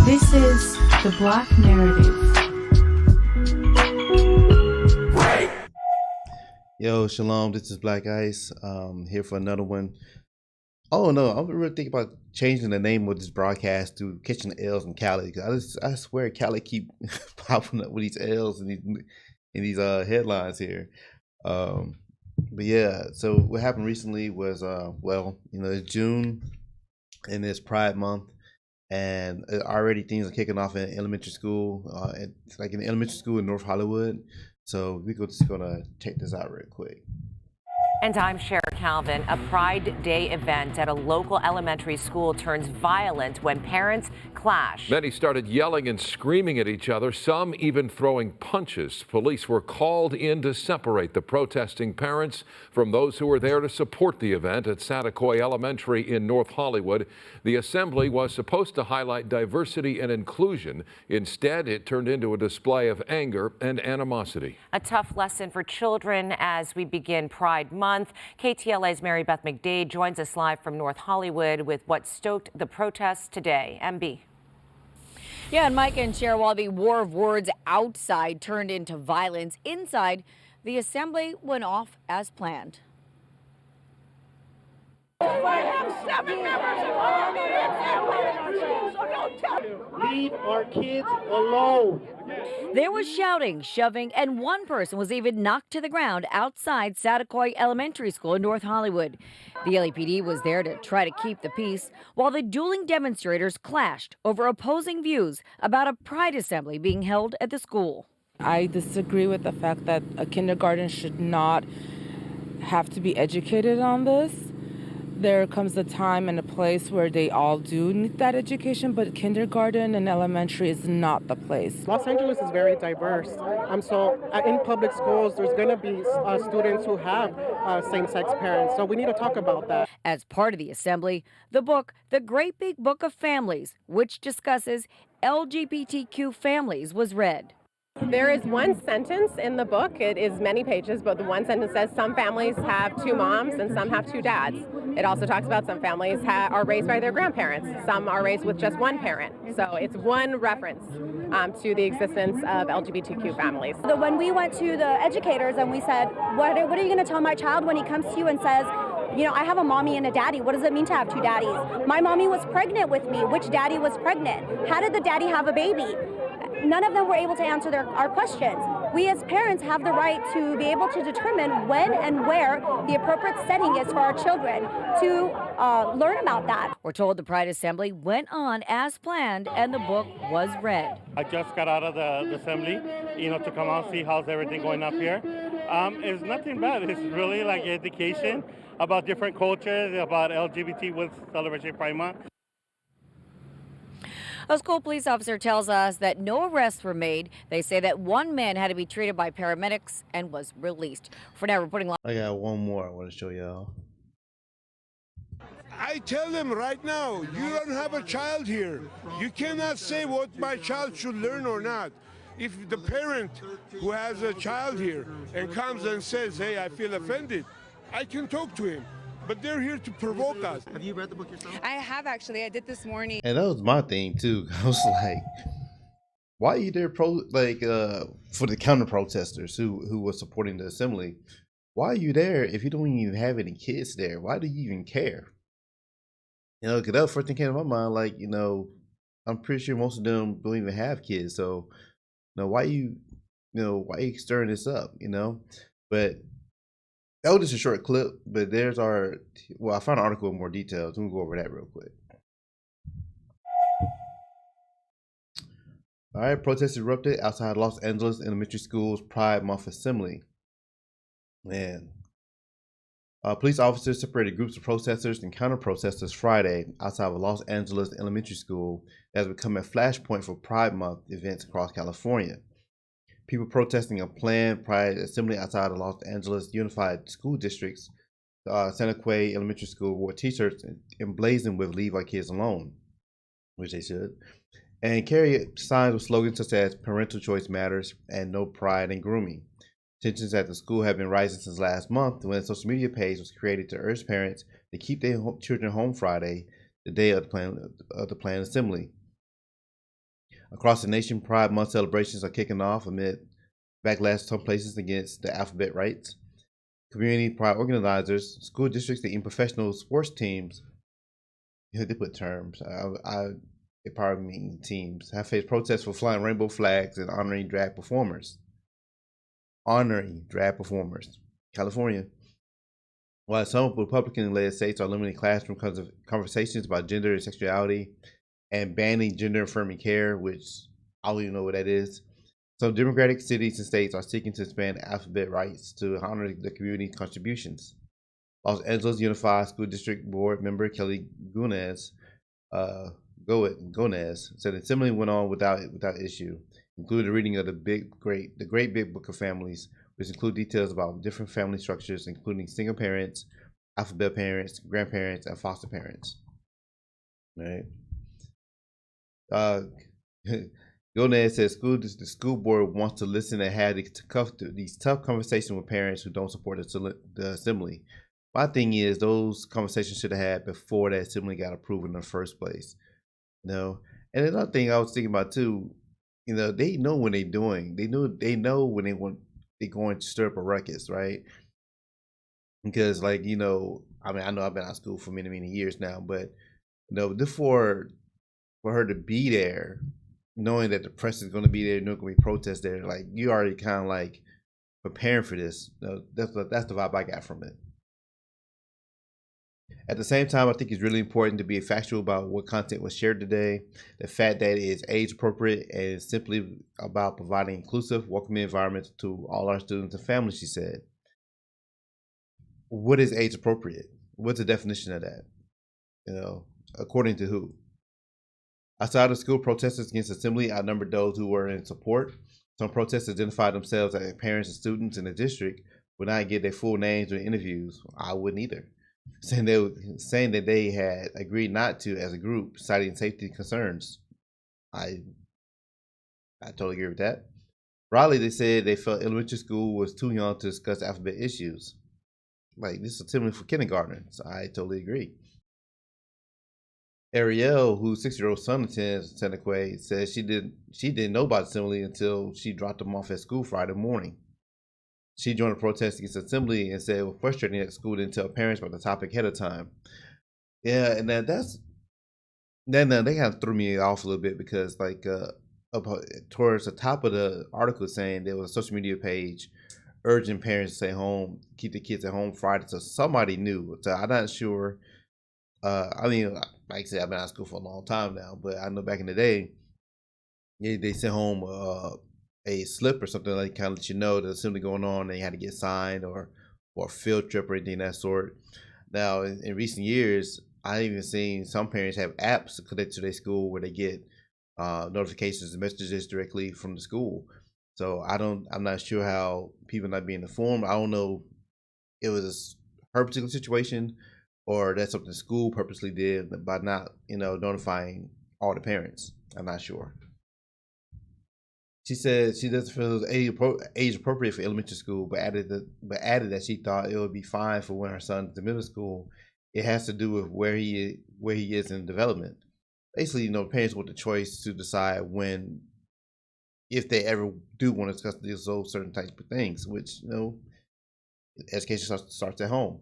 This is the Black Narrative. Yo, shalom. This is Black Ice. Here for another one. Oh no, I'm really thinking about changing the name of this broadcast to Catching the L's in Cali. Cause I swear Cali keep popping up with these L's and these headlines here. But yeah, so what happened recently was it's June and it's Pride Month, and already things are kicking off in elementary school, like in the elementary school in North Hollywood. So we're just gonna check this out real quick. And I'm Cher Calvin. A Pride Day event at a local elementary school turns violent when parents clash. Many started yelling and screaming at each other, some even throwing punches. Police were called in to separate the protesting parents from those who were there to support the event at Saticoy Elementary in North Hollywood. The assembly was supposed to highlight diversity and inclusion. Instead, it turned into a display of anger and animosity. A tough lesson for children as we begin Pride Month. KTLA's Mary Beth McDade joins us live from North Hollywood with what stoked the protests today. MB. Yeah, and Mike and Cher, while the war of words outside turned into violence inside, the assembly went off as planned. Leave our kids alone. There was shouting, shoving, and one person was even knocked to the ground outside Saticoy Elementary School in North Hollywood. The LAPD was there to try to keep the peace, while the dueling demonstrators clashed over opposing views about a pride assembly being held at the school. I disagree with the fact that a kindergarten should not have to be educated on this. There comes a time and a place where they all do need that education, but kindergarten and elementary is not the place. Los Angeles is very diverse. So in public schools, there's going to be students who have same-sex parents. So we need to talk about that. As part of the assembly, the book, The Great Big Book of Families, which discusses LGBTQ families, was read. There is one sentence in the book, it is many pages, but the one sentence says some families have two moms and some have two dads. It also talks about some families are raised by their grandparents, some are raised with just one parent. So it's one reference to the existence of LGBTQ families. So when we went to the educators and we said, what are you going to tell my child when he comes to you and says, you know, I have a mommy and a daddy. What does it mean to have two daddies? My mommy was pregnant with me. Which daddy was pregnant? How did the daddy have a baby? None of them were able to answer our questions. We as parents have the right to be able to determine when and where the appropriate setting is for our children to learn about that. We're told the Pride Assembly went on as planned and the book was read. I just got out of the assembly, to come out and see how's everything going up here. It's nothing bad. It's really like education about different cultures, about LGBT with Celebration Pride Month. A school police officer tells us that no arrests were made. They say that one man had to be treated by paramedics and was released. For now, reporting. I got one more I want to show y'all. I tell them right now, you don't have a child here. You cannot say what my child should learn or not. If the parent who has a child here and comes and says, hey, I feel offended, I can talk to him. But they're here to provoke us. Have you read the book yourself? I have, actually. I did this morning. And that was my thing too. I was like, why are you there for the counter protesters who were supporting the assembly? Why are you there if you don't even have any kids there? Why do you even care? Because that was the first thing came to my mind. Like, I'm pretty sure most of them don't even have kids. So, why you stirring this up? But that was just a short clip, but I found an article with more details. We'll go over that real quick. All right, protests erupted outside Los Angeles Elementary School's Pride Month assembly. Man. Police officers separated groups of protesters and counter-protesters Friday outside of Los Angeles Elementary School that has become a flashpoint for Pride Month events across California. People protesting a planned Pride assembly outside of Los Angeles Unified School District's Saticoy Elementary School wore t-shirts emblazoned with "Leave Our Kids Alone," which they should, and carry signs with slogans such as "Parental Choice Matters" and "No Pride in Grooming." Tensions at the school have been rising since last month when a social media page was created to urge parents to keep their children home Friday, the day of the planned assembly. Across the nation, Pride Month celebrations are kicking off amid backlash in some places against the alphabet rights. Community pride organizers, school districts, and even professional sports teams, they put terms. It probably mean teams, have faced protests for flying rainbow flags and honoring drag performers. California. While some Republican-led states are limiting classroom conversations about gender and sexuality and banning gender-affirming care, which I don't even know what that is, some Democratic cities and states are seeking to expand alphabet rights to honor the community's contributions. Los Angeles Unified School District Board member Kelly Gonez said the assembly went on without issue, including the reading of the Great Big Book of Families, which include details about different family structures, including single parents, alphabet parents, grandparents, and foster parents. Right. Gonez says the school board wants to listen and have these tough conversations with parents who don't support the assembly. My thing is, those conversations should have had before that assembly got approved in the first place. And another thing I was thinking about too, they know when they're doing. They know when they're going to stir up a ruckus, right? Because I know I've been out of school for many, many years now, but for her to be there, knowing that the press is going to be there, there's going to be protests there, you already kind of preparing for this. That's the vibe I got from it. At the same time, I think it's really important to be factual about what content was shared today. The fact that it is age appropriate and simply about providing inclusive, welcoming environments to all our students and families, she said. What is age appropriate? What's the definition of that? According to who? Outside of school, protesters against assembly outnumbered those who were in support. Some protesters identified themselves as parents and students in the district, would not give their full names during interviews. I wouldn't either. Saying that they had agreed not to as a group, citing safety concerns. I totally agree with that. Raleigh, they said they felt elementary school was too young to discuss alphabet issues. This is assembly for kindergartners. I totally agree. Ariel, whose 6-year-old son attends Saticoy, says she didn't know about assembly until she dropped him off at school Friday morning. She joined a protest against assembly and said it was frustrating that school didn't tell parents about the topic ahead of time. Yeah, and then they kind of threw me off a little bit because towards the top of the article saying there was a social media page urging parents to stay home, keep the kids at home Friday. So somebody knew. So I'm not sure. I mean, like I said, I've been out of school for a long time now, but I know back in the day, they sent home a slip or something like kind of let you know there's something going on. They had to get signed or a field trip or anything of that sort. Now, in recent years, I've even seen some parents have apps connected to their school where they get notifications and messages directly from the school. So I'm not sure how people not being informed. I don't know if it was her particular situation or that's something the school purposely did by not, notifying all the parents. I'm not sure. She said she doesn't feel age appropriate for elementary school, but added that she thought it would be fine for when her son's in middle school. It has to do with where he is in development. Basically, parents want the choice to decide if they ever do want to discuss those certain types of things, which education starts at home.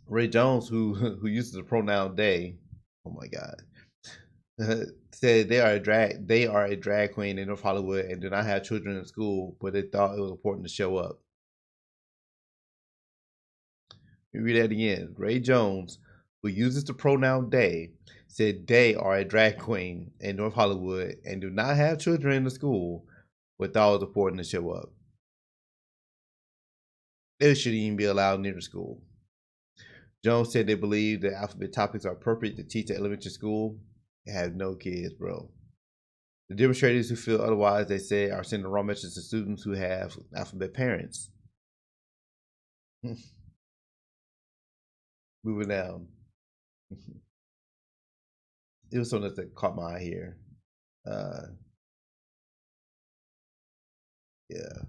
Ray Jones, who uses the pronoun they, oh my God, said they are a drag queen in North Hollywood and do not have children in school, but they thought it was important to show up. Let me read that again. Ray Jones, who uses the pronoun they, said they are a drag queen in North Hollywood and do not have children in the school, but thought it was important to show up. They shouldn't even be allowed near the school. Jones said they believe the alphabet topics are appropriate to teach at elementary school. They have no kids, bro. The demonstrators who feel otherwise, they say, are sending the wrong message to students who have alphabet parents. Moving down. It was something that caught my eye here. Yeah.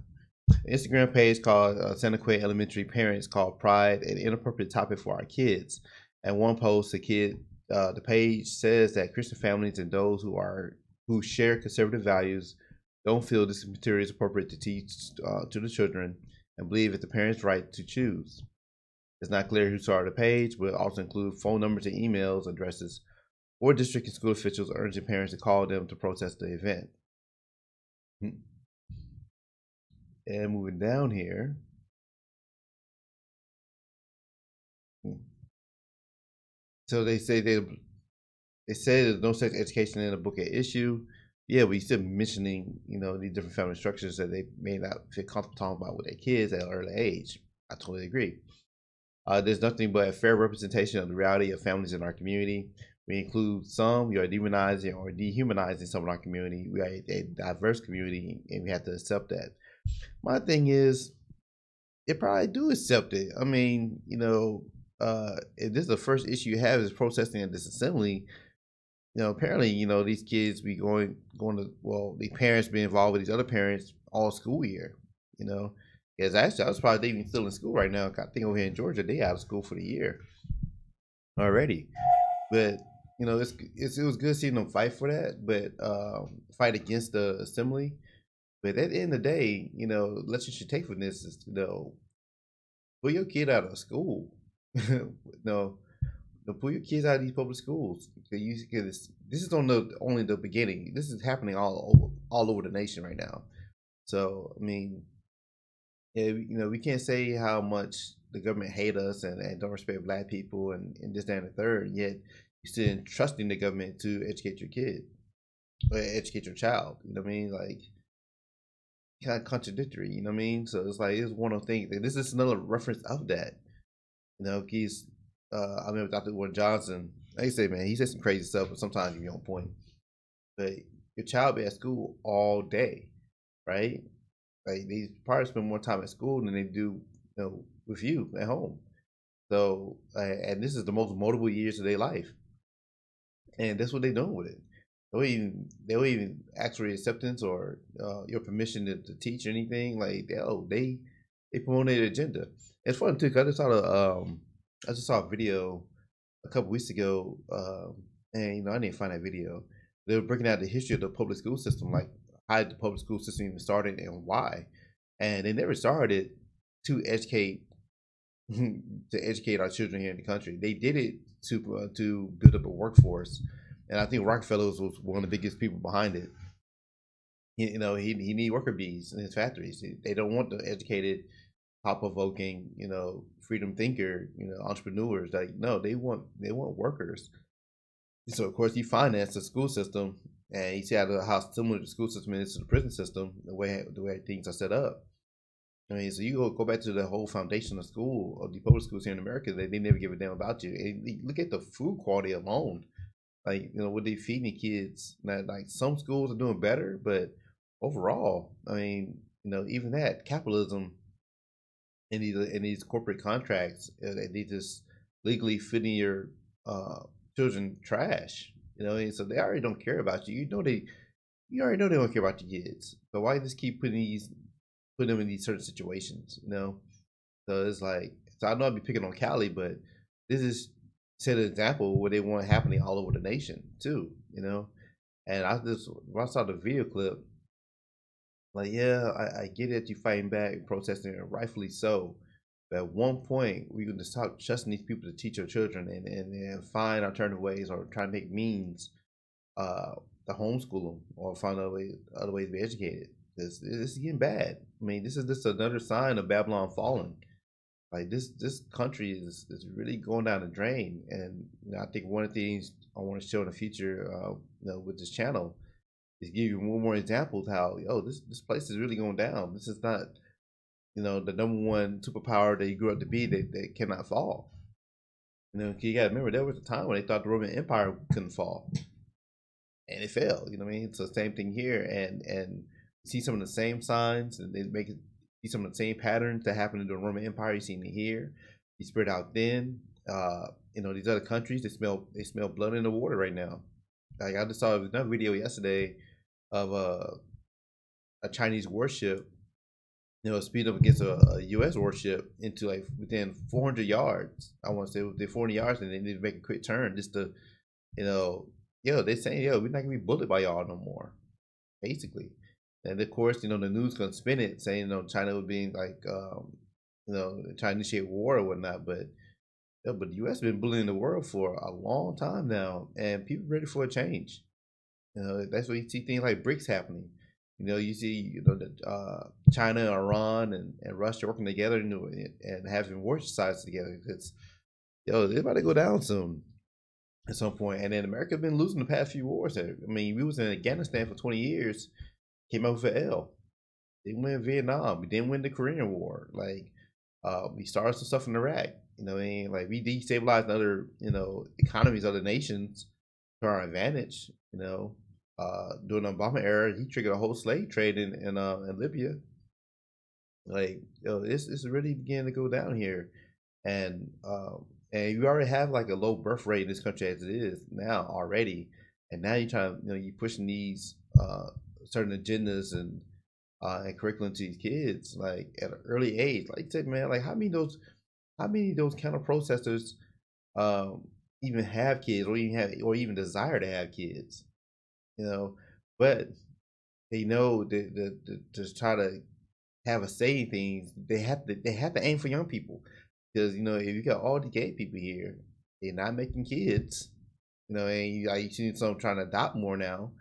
Instagram page called Saticoy Elementary Parents called Pride an inappropriate topic for our kids. And one post, the page says that Christian families and those who share conservative values don't feel this material is appropriate to teach to the children and believe it's the parents' right to choose. It's not clear who started the page, but it also includes phone numbers and emails addresses or district and school officials urging parents to call them to protest the event. And moving down here. So they say there's no sex education in the book at issue. Yeah, we still mentioning, these different family structures that they may not feel comfortable talking about with their kids at an early age. I totally agree. There's nothing but a fair representation of the reality of families in our community. We include some, we are demonizing or dehumanizing some in our community. We are a diverse community and we have to accept that. My thing is, they probably do accept it. I mean, if this is the first issue you have is protesting at this assembly, apparently, these kids be going to, the parents be involved with these other parents all school year, because actually I was probably even still in school right now. I think over here in Georgia, they out of school for the year already. But, it was good seeing them fight for that, but fight against the assembly. But at the end of the day, lesson you should take from this is, pull your kid out of school. Pull your kids out of these public schools. This is only the beginning. This is happening all over the nation right now. So I mean, we can't say how much the government hate us and don't respect Black people and this, that, and the third. Yet you're still trusting the government to educate your kid or educate your child. You know what I mean? Like, kind of contradictory. You know what I mean? So it's like it's one of the things. This is another reference of that. He's. I remember Dr. Warren Johnson. Like I say, man, he said some crazy stuff, but sometimes he be on point. But your child be at school all day, right? Like they probably spend more time at school than they do, with you at home. So, and this is the most multiple years of their life, and that's what they're doing with it. They don't even ask for your acceptance or your permission to teach anything. Like they promote their agenda. It's funny too, 'cause I just saw a video a couple weeks ago, and I didn't find that video. They were breaking out the history of the public school system, like how the public school system even started and why. And they never started to educate our children here in the country. They did it to build up a workforce, and I think Rockefeller was one of the biggest people behind it. He need worker bees in his factories. They don't want the educated, thought-provoking, freedom thinker, entrepreneurs. Like, no, they want workers. So of course he financed the school system, and he said how similar the school system is to the prison system, the way things are set up. I mean, so you go back to the whole foundation of school, of the public schools here in America. They never give a damn about you. And look at the food quality alone. Like, what they feeding the kids. Now, like some schools are doing better, but overall, I mean, even that capitalism in these corporate contracts, they just legally feeding your children trash. And so they already don't care about you. You already know they don't care about your kids. So why just keep putting them in these certain situations? So it's like, so I know I'd be picking on Cali, but this is set an example where they want it happening all over the nation too. And when I saw the video clip, like, yeah, I get it, you fighting back and protesting, and rightfully so. But at one point, we're going to stop trusting these people to teach our children and find alternative ways or try to make means to homeschool them or find other ways to be educated. This is getting bad. I mean, this is just another sign of Babylon falling. Like this country is really going down the drain. And I think one of the things I want to show in the future, with this channel, is give you more examples how this place is really going down. This is not the number one superpower that you grew up to be that cannot fall. You gotta remember there was a time when they thought the Roman Empire couldn't fall, and it fell. You know what I mean? So same thing here, and see some of the same signs, and they see some of the same patterns that happened in the Roman Empire. You seen it here. You spread out thin. These other countries, they smell blood in the water right now. Like I just saw another video yesterday of a Chinese warship speed up against a U.S. warship into like within 400 yards. I want to say within 400 yards, and they need to make a quick turn just to, they're saying, we're not gonna be bullied by y'all no more, basically. And of course, the news gonna spin it saying, China was being like, trying to initiate war or whatnot. But the U.S. been bullying the world for a long time now, and people ready for a change. That's why you see things like BRICS happening. You see, China, Iran, and Russia working together, and having war exercises together. It's, they're about to go down soon at some point. And then America been losing the past few wars. I mean, we was in Afghanistan for 20 years, came out with an L. Didn't win Vietnam. We didn't win the Korean War. Like, we started some stuff in Iraq. Like we destabilized other, economies, other nations to our advantage. During the Obama era, he triggered a whole slave trade in Libya. Like, it's really beginning to go down here, and you already have like a low birth rate in this country as it is now already, and now you're trying to, you're pushing these certain agendas and curriculum to these kids like at an early age. Like I said, man, like how many of those counter protesters even have kids or even desire to have kids? But they know that to try to have a say in things, they have to aim for young people, because if you got all the gay people here, they're not making kids, and you see some trying to adopt more now,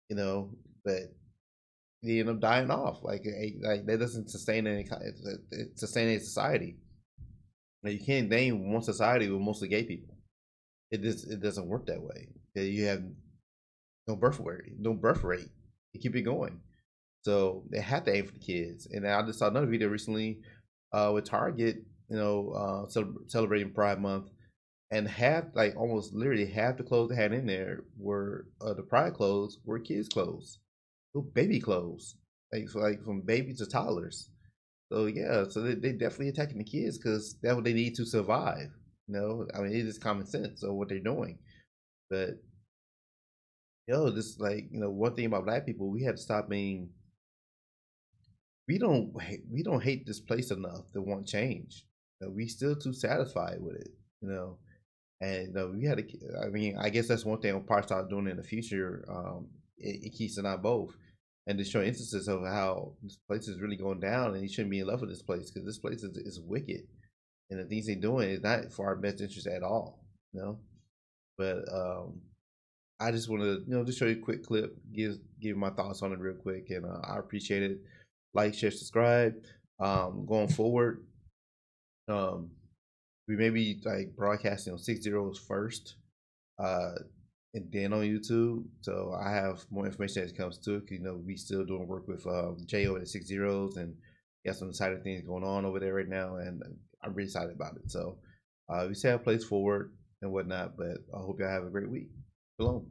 but they end up dying off. Like that doesn't sustain any society. Like, you can't name one society with mostly gay people. It doesn't work that way. You have no birth rate. You keep it going. So they have to aim for the kids. And I just saw another video recently with Target, celebrating Pride Month, and almost literally half the clothes they had in there were the Pride clothes were kids' clothes, little baby clothes, like from babies to toddlers. So yeah, so they definitely attacking the kids because that's what they need to survive. I mean, it is common sense. So what they're doing, but this one thing about Black people, we have to stop being. We don't hate this place enough to want change. We still too satisfied with it. And we had to. I mean, I guess that's one thing I'll probably start doing in the future. It keeps and I both, and to show instances of how this place is really going down, and you shouldn't be in love with this place because this place is wicked, and the things they're doing is not for our best interest at all. But I just want to just show you a quick clip, give my thoughts on it real quick, and I appreciate it. Like, share, subscribe. Going forward, we may be like broadcasting on 6-0s first, and then on YouTube. So I have more information as it comes to it. We still doing work with Jo at 6-0s, and got some exciting things going on over there right now, and I'm really excited about it. So we still have plays forward and whatnot, but I hope y'all have a great week. Shalom.